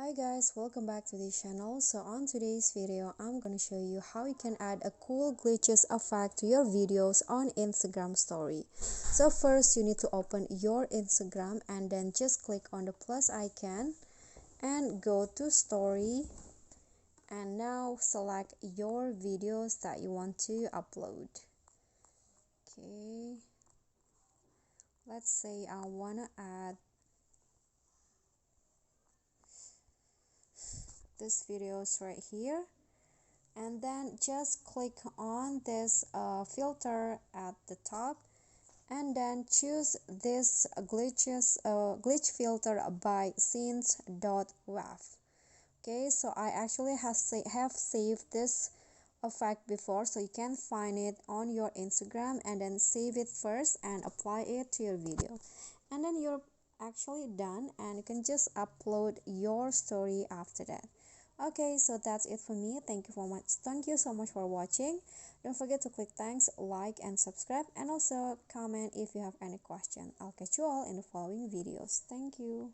Hi guys, welcome back to this channel. So on today's video, I'm gonna show you how you can add a cool glitches effect to your videos on Instagram story. So first you need to open your Instagram and then just click on the plus icon and go to story, and now select your videos that you want to upload. Okay, let's say I wanna add this videos right here, and then just click on this filter at the top and then choose this glitch filter by scenes.wav. Okay, so I actually have saved this effect before, so you can find it on your Instagram and then save it first and apply it to your video, and then you're actually done and you can just upload your story after that. Okay, so that's it for me. Thank you so much for watching. Don't forget to click thanks, like and subscribe, and also comment if you have any question. I'll catch you all in the following videos. Thank you.